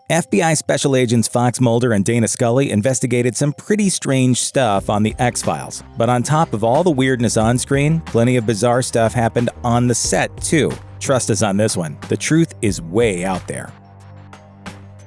FBI Special Agents Fox Mulder and Dana Scully investigated some pretty strange stuff on The X-Files. But on top of all the weirdness on screen, plenty of bizarre stuff happened on the set, too. Trust us on this one. The truth is way out there.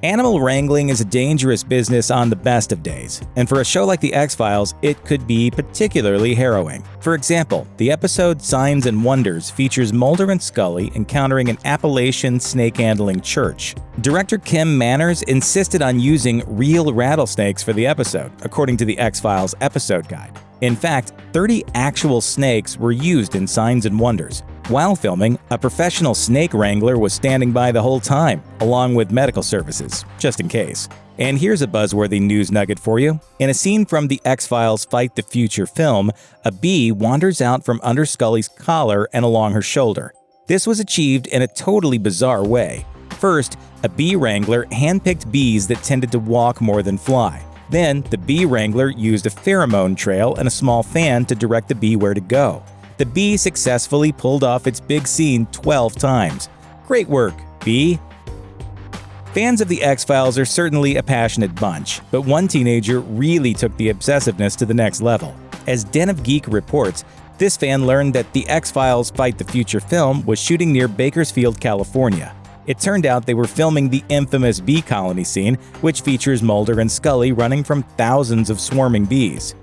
Animal wrangling is a dangerous business on the best of days, and for a show like The X-Files, it could be particularly harrowing. For example, the episode Signs and Wonders features Mulder and Scully encountering an Appalachian snake-handling church. Director Kim Manners insisted on using real rattlesnakes for the episode, according to the X-Files episode guide. In fact, 30 actual snakes were used in Signs and Wonders. While filming, a professional snake wrangler was standing by the whole time, along with medical services, just in case. And here's a buzzworthy news nugget for you. In a scene from the X-Files Fight the Future film, a bee wanders out from under Scully's collar and along her shoulder. This was achieved in a totally bizarre way. First, a bee wrangler handpicked bees that tended to walk more than fly. Then, the bee wrangler used a pheromone trail and a small fan to direct the bee where to go. The bee successfully pulled off its big scene 12 times. Great work, bee! Fans of The X-Files are certainly a passionate bunch, but one teenager really took the obsessiveness to the next level. As Den of Geek reports, this fan learned that The X-Files Fight the Future film was shooting near Bakersfield, California. It turned out they were filming the infamous bee colony scene, which features Mulder and Scully running from thousands of swarming bees.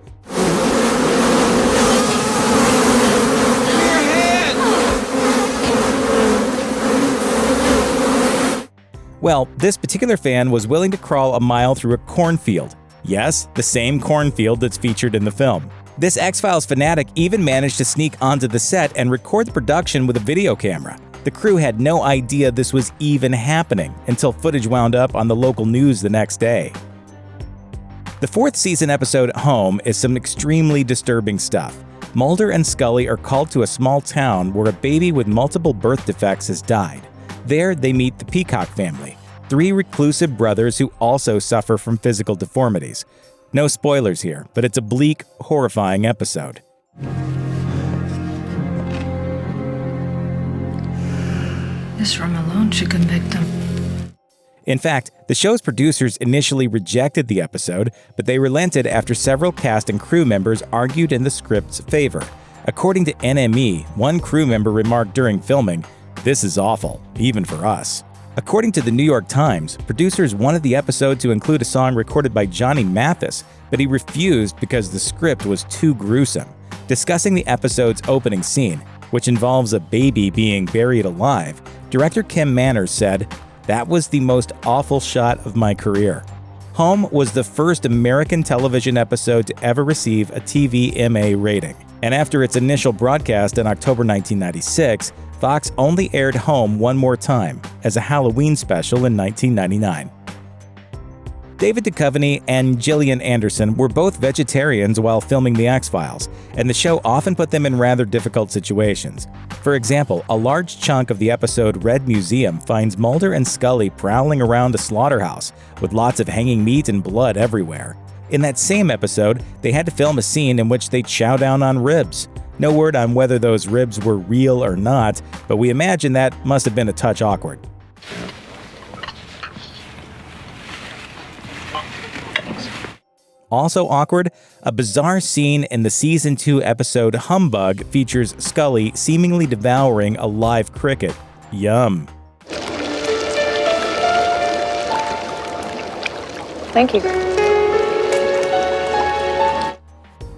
Well, this particular fan was willing to crawl a mile through a cornfield. Yes, the same cornfield that's featured in the film. This X-Files fanatic even managed to sneak onto the set and record the production with a video camera. The crew had no idea this was even happening until footage wound up on the local news the next day. The fourth season episode, Home, is some extremely disturbing stuff. Mulder and Scully are called to a small town where a baby with multiple birth defects has died. There, they meet the Peacock family, 3 reclusive brothers who also suffer from physical deformities. No spoilers here, but it's a bleak, horrifying episode. This room alone should convict him. In fact, the show's producers initially rejected the episode, but they relented after several cast and crew members argued in the script's favor. According to NME, one crew member remarked during filming, "This is awful, even for us." According to the New York Times, producers wanted the episode to include a song recorded by Johnny Mathis, but he refused because the script was too gruesome. Discussing the episode's opening scene, which involves a baby being buried alive, director Kim Manners said, "That was the most awful shot of my career." Home was the first American television episode to ever receive a TVMA rating. And after its initial broadcast in October 1996, Fox only aired Home one more time, as a Halloween special in 1999. David Duchovny and Gillian Anderson were both vegetarians while filming The X-Files, and the show often put them in rather difficult situations. For example, a large chunk of the episode Red Museum finds Mulder and Scully prowling around a slaughterhouse, with lots of hanging meat and blood everywhere. In that same episode, they had to film a scene in which they chow down on ribs. No word on whether those ribs were real or not, but we imagine that must have been a touch awkward. Also awkward, a bizarre scene in the Season 2 episode Humbug features Scully seemingly devouring a live cricket. Yum. Thank you.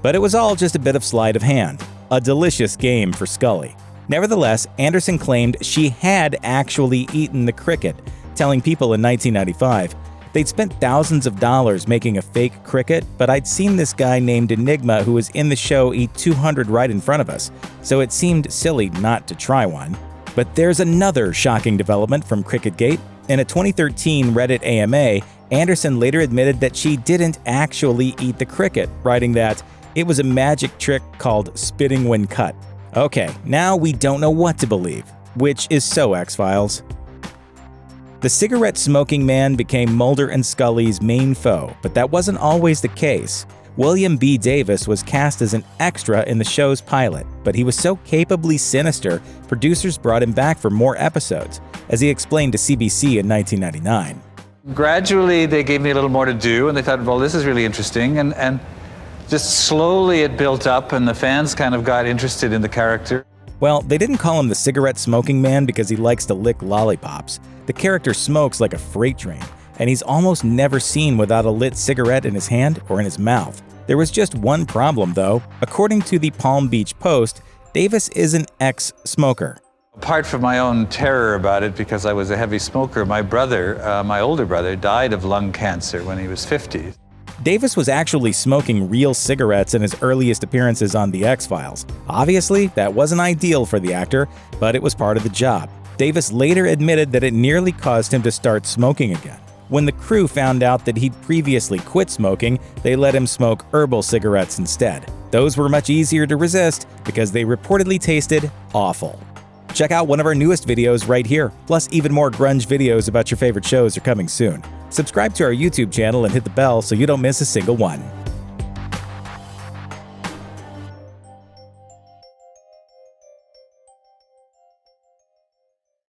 But it was all just a bit of sleight of hand. A delicious game for Scully. Nevertheless, Anderson claimed she had actually eaten the cricket, telling people in 1995, "They'd spent thousands of dollars making a fake cricket, but I'd seen this guy named Enigma who was in the show eat 200 right in front of us, so it seemed silly not to try one." But there's another shocking development from CricketGate. In a 2013 Reddit AMA, Anderson later admitted that she didn't actually eat the cricket, writing that, "It was a magic trick called spitting when cut." Okay, now we don't know what to believe, which is so X-Files. The cigarette-smoking man became Mulder and Scully's main foe, but that wasn't always the case. William B. Davis was cast as an extra in the show's pilot, but he was so capably sinister, producers brought him back for more episodes, as he explained to CBC in 1999. Gradually, they gave me a little more to do, and they thought, well, this is really interesting. And just slowly it built up, and the fans kind of got interested in the character. Well, they didn't call him the cigarette smoking man because he likes to lick lollipops. The character smokes like a freight train, and he's almost never seen without a lit cigarette in his hand or in his mouth. There was just one problem, though. According to the Palm Beach Post, Davis is an ex-smoker. Apart from my own terror about it, because I was a heavy smoker, my brother, my older brother, died of lung cancer when he was 50. Davis was actually smoking real cigarettes in his earliest appearances on The X-Files. Obviously, that wasn't ideal for the actor, but it was part of the job. Davis later admitted that it nearly caused him to start smoking again. When the crew found out that he'd previously quit smoking, they let him smoke herbal cigarettes instead. Those were much easier to resist because they reportedly tasted awful. Check out one of our newest videos right here. Plus, even more grunge videos about your favorite shows are coming soon. Subscribe to our YouTube channel and hit the bell so you don't miss a single one.